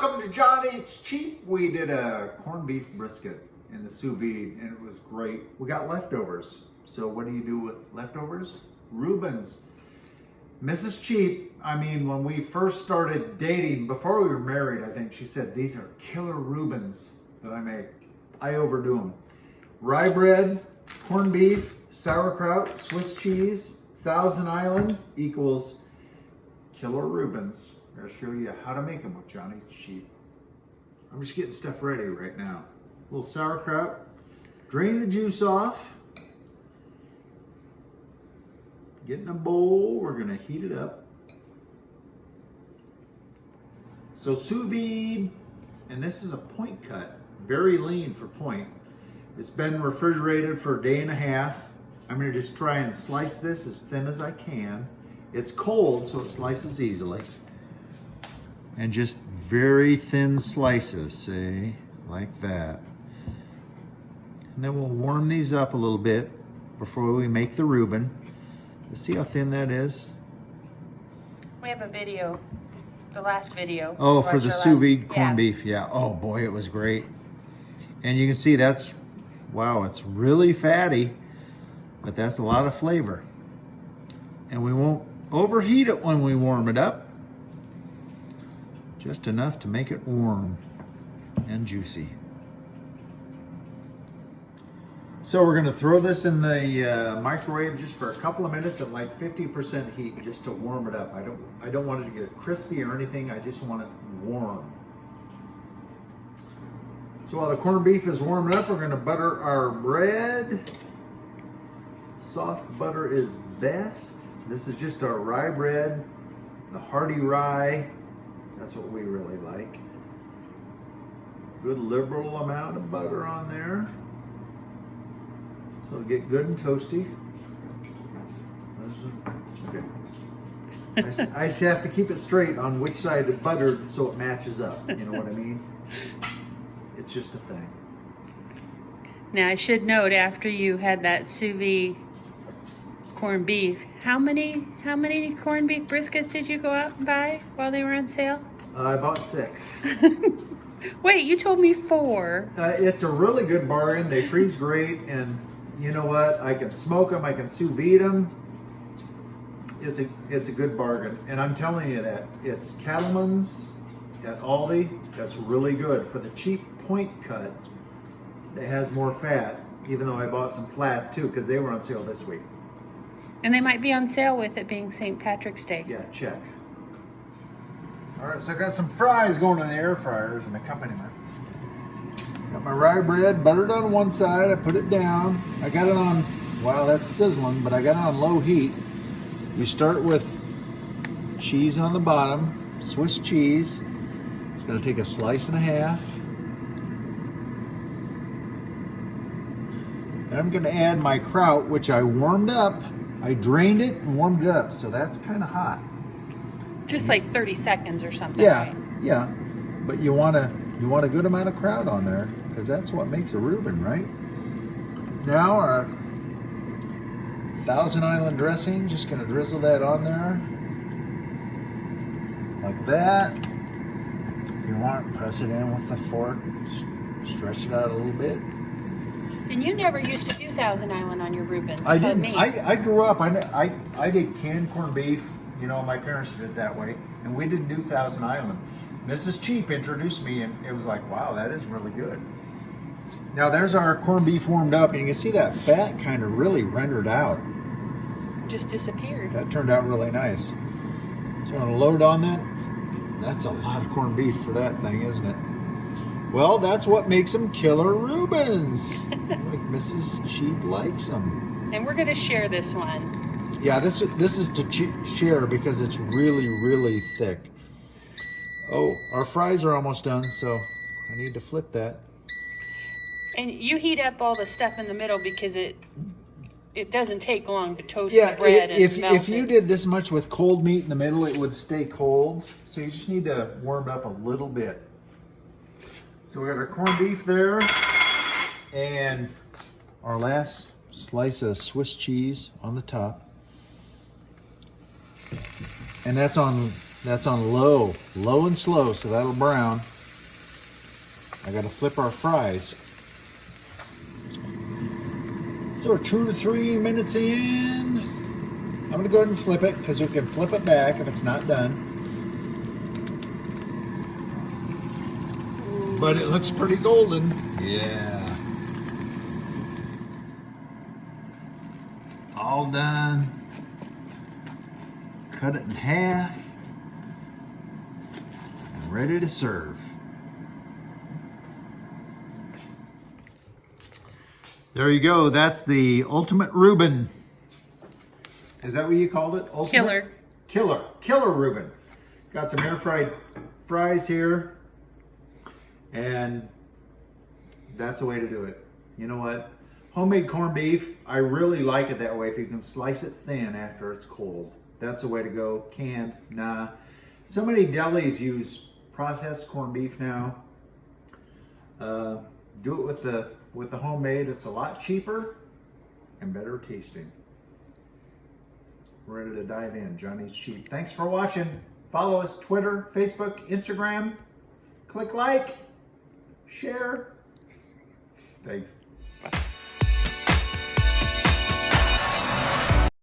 welcome to Johnny It's Cheap. We did a corned beef brisket in the sous vide and it was great. We got leftovers. So what do you do with leftovers? Reuben's. Mrs. Cheap, I mean, when we first started dating, before we were married, I think she said, these are killer Reubens that I make. I overdo them. Rye bread, corned beef, sauerkraut, Swiss cheese, Thousand Island equals killer Reubens. I'm going to show you how to make them with Johnny It's Cheap. I'm just getting stuff ready right now. A little sauerkraut. Drain the juice off. Get in a bowl. We're going to heat it up. So sous vide, and this is a point cut. Very lean for point. It's been refrigerated for a day and a half. I'm going to just try and slice this as thin as I can. It's cold, so it slices easily. And just very thin slices, say, like that. And then we'll warm these up a little bit before we make the Reuben. Let's see how thin that is. We have a video, the last video. Oh, for the sous vide corned beef, yeah. Oh boy, it was great. And you can see that's, wow, it's really fatty, but that's a lot of flavor. And we won't overheat it when we warm it up. Just enough to make it warm and juicy. So we're gonna throw this in the microwave just for a couple of minutes at like 50% heat just to warm it up. I don't want it to get crispy or anything, I just want it warm. So while the corned beef is warming up, we're gonna butter our bread. Soft butter is best. This is just our rye bread, the hearty rye. That's what we really like. Good liberal amount of butter on there. So it'll get good and toasty. Okay. I just have to keep it straight on which side it's buttered so it matches up. You know what I mean? It's just a thing. Now I should note, after you had that sous vide corned beef, how many corned beef briskets did you go out and buy while they were on sale? I bought 6. Wait, you told me 4. It's a really good bargain. They freeze great, and you know what? I can smoke them. I can sous vide them. It's a good bargain, and I'm telling you that it's Cattleman's at Aldi. That's really good for the cheap point cut. That has more fat. Even though I bought some flats too, because they were on sale this week. And they might be on sale with it being St. Patrick's Day. Yeah, check. All right, so I got some fries going in the air fryers and accompaniment. Got my rye bread buttered on one side. I put it down. I got it on, wow, that's sizzling, but I got it on low heat. We start with cheese on the bottom, Swiss cheese. It's gonna take a slice and a half. And I'm gonna add my kraut, which I warmed up. I drained it and warmed it up, so that's kind of hot. Just like 30 seconds or something. Yeah, right? yeah. But you want a good amount of kraut on there because that's what makes a Reuben, right? Now our Thousand Island dressing, just gonna drizzle that on there like that. If you want, press it in with the fork, stretch it out a little bit. And you never used to do Thousand Island on your Reubens. I didn't. I grew up. I did canned corned beef. You know, my parents did it that way, and we didn't do Thousand Island. Mrs. Cheap introduced me, and it was like, wow, that is really good. Now there's our corned beef warmed up, and you can see that fat kind of really rendered out. Just disappeared. That turned out really nice. So I'm gonna load on that. That's a lot of corned beef for that thing, isn't it? Well, that's what makes them killer Reubens. Like Mrs. Cheap likes them. And we're gonna share this one. Yeah, this is to share because it's really, really thick. Oh, our fries are almost done, so I need to flip that. And you heat up all the stuff in the middle because it doesn't take long to toast the bread and melt if you did this much with cold meat in the middle, it would stay cold. So you just need to warm it up a little bit. So we got our corned beef there, and our last slice of Swiss cheese on the top. And that's on low and slow, so that'll brown. I gotta flip our fries. So we're 2 to 3 minutes in. I'm gonna go ahead and flip it because we can flip it back if it's not done. But it looks pretty golden. Yeah. All done. Cut it in half. And ready to serve. There you go. That's the ultimate Reuben. Is that what you called it? Ultimate? Killer Reuben. Got some air fried fries here. And that's the way to do it. You know what? Homemade corned beef, I really like it that way. If you can slice it thin after it's cold, that's the way to go. Canned, nah. So many delis use processed corned beef now. Do it with the homemade. It's a lot cheaper and better tasting. We're ready to dive in. Johnny's Cheap. Thanks for watching. Follow us Twitter, Facebook, Instagram. Click like, share. Thanks. Bye.